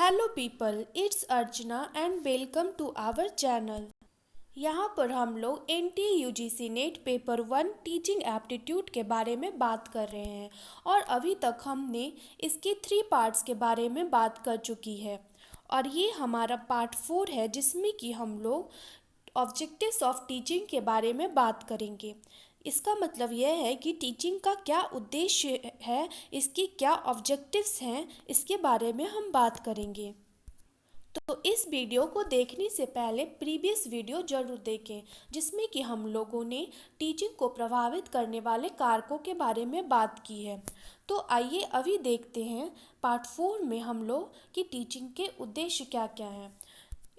Hello people, it's Archana and welcome to our channel. यहाँ पर हम लोग NTUGC net paper 1 teaching aptitude के बारे में बात कर रहे हैं और अभी तक हमने इसके 3 पार्ट्स के बारे में बात कर चुकी है और ये हमारा पार्ट 4 है जिसमें कि हम लोग ऑब्जेक्टिव्स ऑफ टीचिंग के बारे में बात करेंगे। इसका मतलब यह है कि टीचिंग का क्या उद्देश्य है, इसकी क्या ऑब्जेक्टिव्स हैं, इसके बारे में हम बात करेंगे। तो इस वीडियो को देखने से पहले प्रीवियस वीडियो जरूर देखें जिसमें कि हम लोगों ने टीचिंग को प्रभावित करने वाले कारकों के बारे में बात की है। तो आइए अभी देखते हैं पार्ट 4 में हम लोग कि टीचिंग के उद्देश्य क्या क्या हैं।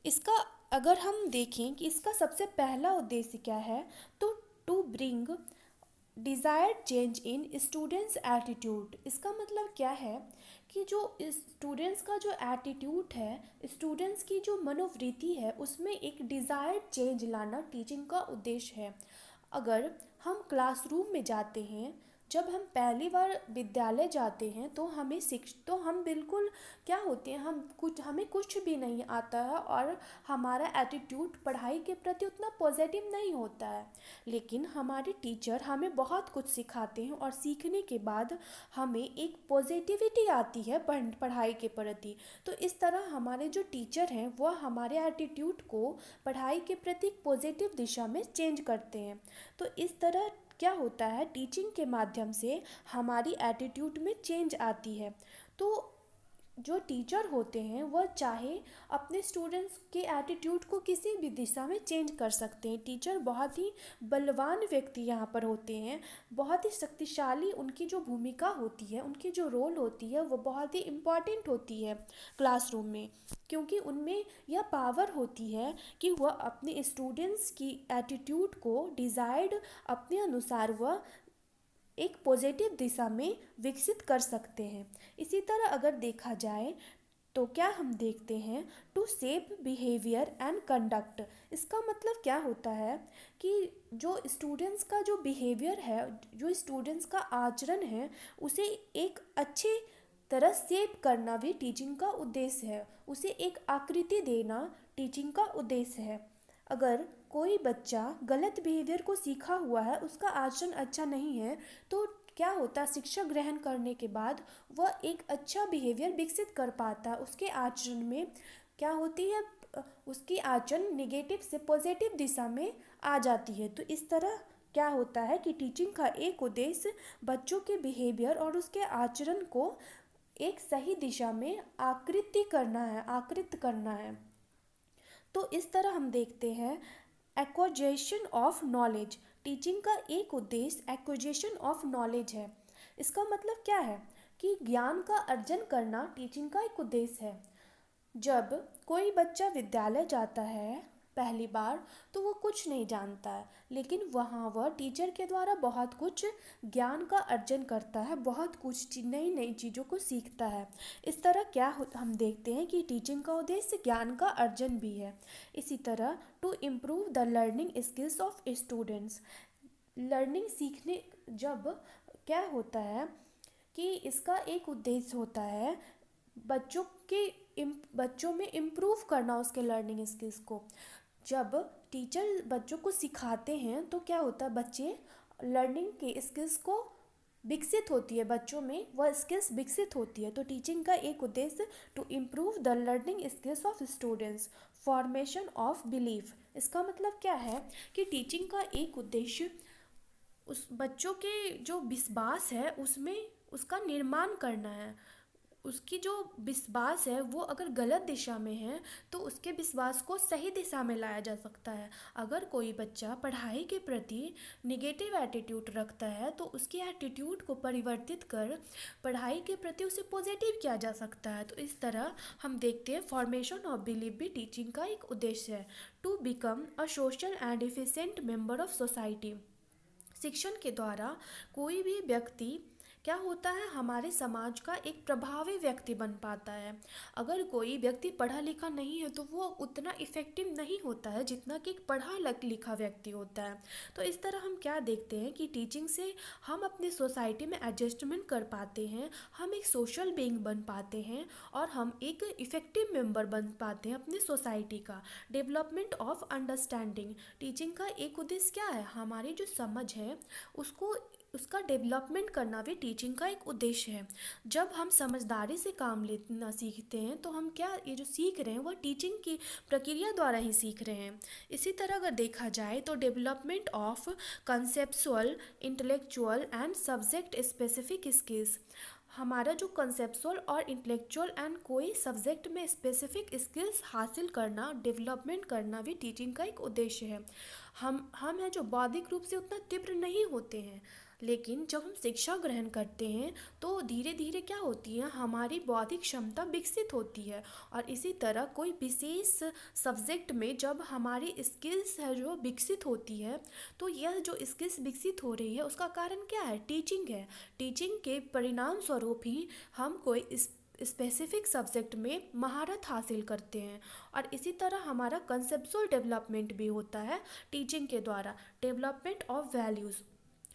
इसका अगर हम देखें कि इसका सबसे पहला उद्देश्य क्या है, तो to bring desired change in students attitude. इसका मतलब क्या है कि जो स्टूडेंट्स का जो एटीट्यूड है, स्टूडेंट्स की जो मनोवृत्ति है, उसमें एक डिज़ायर्ड चेंज लाना टीचिंग का उद्देश्य है। अगर हम क्लासरूम में जाते हैं, जब हम पहली बार विद्यालय जाते हैं तो हम बिल्कुल क्या होते हैं, हमें कुछ भी नहीं आता है और हमारा एटीट्यूड पढ़ाई के प्रति उतना पॉजिटिव नहीं होता है। लेकिन हमारे टीचर हमें बहुत कुछ सिखाते हैं और सीखने के बाद हमें एक पॉजिटिविटी आती है पढ़ाई के प्रति। तो इस तरह हमारे जो टीचर हैं वह हमारे एटीट्यूड को पढ़ाई के प्रति पॉजिटिव दिशा में चेंज करते हैं। तो इस तरह क्या होता है, टीचिंग के माध्यम से हमारी एटीट्यूड में चेंज आती है। तो जो टीचर होते हैं वह चाहे अपने स्टूडेंट्स के एटीट्यूड को किसी भी दिशा में चेंज कर सकते हैं। टीचर बहुत ही बलवान व्यक्ति यहाँ पर होते हैं, बहुत ही शक्तिशाली उनकी जो भूमिका होती है, उनकी जो रोल होती है वो बहुत ही इम्पॉर्टेंट होती है क्लासरूम में, क्योंकि उनमें यह पावर होती है कि वह अपने स्टूडेंट्स की एटीट्यूड को डिज़ायर्ड अपने अनुसार वह एक पॉजिटिव दिशा में विकसित कर सकते हैं। इसी तरह अगर देखा जाए तो क्या हम देखते हैं, to shape behaviour and conduct. इसका मतलब क्या होता है कि जो स्टूडेंट्स का जो बिहेवियर है, जो स्टूडेंट्स का आचरण है, उसे एक अच्छी तरह शेप करना भी टीचिंग का उद्देश्य है। उसे एक आकृति देना टीचिंग का उद्देश्य है। अगर कोई बच्चा गलत बिहेवियर को सीखा हुआ है, उसका आचरण अच्छा नहीं है, तो क्या होता है, शिक्षा ग्रहण करने के बाद वह एक अच्छा बिहेवियर विकसित कर पाता है। उसके आचरण में क्या होती है, उसकी आचरण निगेटिव से पॉजिटिव दिशा में आ जाती है। तो इस तरह क्या होता है कि टीचिंग का एक उद्देश्य बच्चों के बिहेवियर और उसके आचरण को एक सही दिशा में आकृत करना है। तो इस तरह हम देखते हैं एक्वाजिशन ऑफ नॉलेज। टीचिंग का एक उद्देश्य एक्वाजिशन ऑफ नॉलेज है। इसका मतलब क्या है कि ज्ञान का अर्जन करना टीचिंग का एक उद्देश्य है। जब कोई बच्चा विद्यालय जाता है पहली बार, तो वो कुछ नहीं जानता है, लेकिन वहाँ वह टीचर के द्वारा बहुत कुछ ज्ञान का अर्जन करता है, बहुत कुछ नई नई चीज़ों को सीखता है। इस तरह हम देखते हैं कि टीचिंग का उद्देश्य ज्ञान का अर्जन भी है। इसी तरह to improve the learning skills of students. Learning सीखने जब क्या होता है कि इसका एक उद्देश्य होता है बच्चों में इम्प्रूव करना उसके लर्निंग स्किल्स को। जब टीचर बच्चों को सिखाते हैं तो क्या होता है, बच्चे लर्निंग के स्किल्स को विकसित होती है, बच्चों में वह स्किल्स विकसित होती है। तो टीचिंग का एक उद्देश्य to improve the learning skills of students, formation of belief. इसका मतलब क्या है कि टीचिंग का एक उद्देश्य उस बच्चों के जो विश्वास है उसमें उसका निर्माण करना है। उसकी जो विश्वास है वो अगर गलत दिशा में है तो उसके विश्वास को सही दिशा में लाया जा सकता है। अगर कोई बच्चा पढ़ाई के प्रति निगेटिव एटीट्यूड रखता है तो उसके एटीट्यूड को परिवर्तित कर पढ़ाई के प्रति उसे पॉजिटिव किया जा सकता है। तो इस तरह हम देखते हैं फॉर्मेशन ऑफ बिलीफ भी टीचिंग का एक उद्देश्य है। To become a social and efficient member of society. शिक्षण के द्वारा कोई भी व्यक्ति क्या होता है, हमारे समाज का एक प्रभावी व्यक्ति बन पाता है। अगर कोई व्यक्ति पढ़ा लिखा नहीं है तो वो उतना इफ़ेक्टिव नहीं होता है जितना कि एक पढ़ा लिखा व्यक्ति होता है। तो इस तरह हम क्या देखते हैं कि टीचिंग से हम अपनी सोसाइटी में एडजस्टमेंट कर पाते हैं, हम एक सोशल बीइंग बन पाते हैं और हम एक इफ़ेक्टिव मेंबर बन पाते हैं अपनी सोसाइटी का। डेवलपमेंट ऑफ अंडरस्टैंडिंग, टीचिंग का एक उद्देश्य क्या है, हमारी जो समझ है उसको उसका डेवलपमेंट करना भी टीचिंग का एक उद्देश्य है। जब हम समझदारी से काम लेना सीखते हैं तो हम क्या, ये जो सीख रहे हैं वह टीचिंग की प्रक्रिया द्वारा ही सीख रहे हैं। इसी तरह अगर देखा जाए तो development of conceptual, intellectual and subject specific skills, हमारा जो कंसेप्चुअल और इंटेलेक्चुअल एंड कोई सब्जेक्ट में स्पेसिफिक स्किल्स हासिल करना, डेवलपमेंट करना भी टीचिंग का एक उद्देश्य है। हम हैं जो बौद्धिक रूप से उतना तीव्र नहीं होते हैं, लेकिन जब हम शिक्षा ग्रहण करते हैं तो धीरे धीरे क्या होती है, हमारी बौद्धिक क्षमता विकसित होती है। और इसी तरह कोई विशेष सब्जेक्ट में जब हमारी स्किल्स है जो विकसित होती है, तो यह जो स्किल्स विकसित हो रही है उसका कारण क्या है, टीचिंग है। टीचिंग के परिणाम स्वरूप ही हम कोई स्पेसिफिक सब्जेक्ट में महारत हासिल करते हैं। और इसी तरह हमारा कंसेप्चुअल डेवलपमेंट भी होता है टीचिंग के द्वारा। डेवलपमेंट ऑफ वैल्यूज़,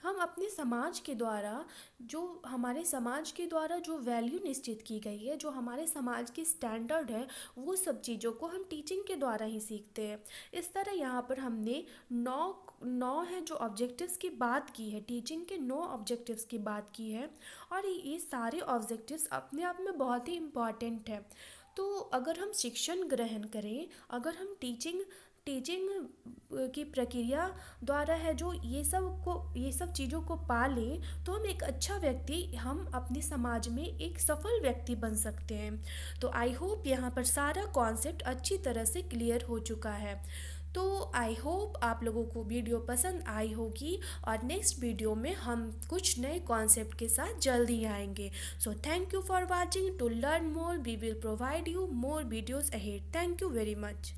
हम अपने समाज के द्वारा, जो हमारे समाज के द्वारा जो वैल्यू निश्चित की गई है, जो हमारे समाज की स्टैंडर्ड है, वो सब चीज़ों को हम टीचिंग के द्वारा ही सीखते हैं। इस तरह यहाँ पर हमने नौ नौ है जो ऑब्जेक्टिव्स की बात की है, टीचिंग के 9 ऑब्जेक्टिव्स की बात की है। और ये सारे ऑब्जेक्टिव्स अपने आप में बहुत ही इम्पॉर्टेंट है। तो अगर हम शिक्षण ग्रहण करें, अगर हम टीचिंग टीचिंग की प्रक्रिया द्वारा है जो ये सब चीज़ों को पालें, तो हम एक अच्छा व्यक्ति, हम अपने समाज में एक सफल व्यक्ति बन सकते हैं। तो आई होप यहाँ पर सारा कॉन्सेप्ट अच्छी तरह से क्लियर हो चुका है। तो आई होप आप लोगों को वीडियो पसंद आई होगी और नेक्स्ट वीडियो में हम कुछ नए कॉन्सेप्ट के साथ जल्दी आएंगे। So thank you for watching. To learn more we will provide you more videos ahead. Thank you very much.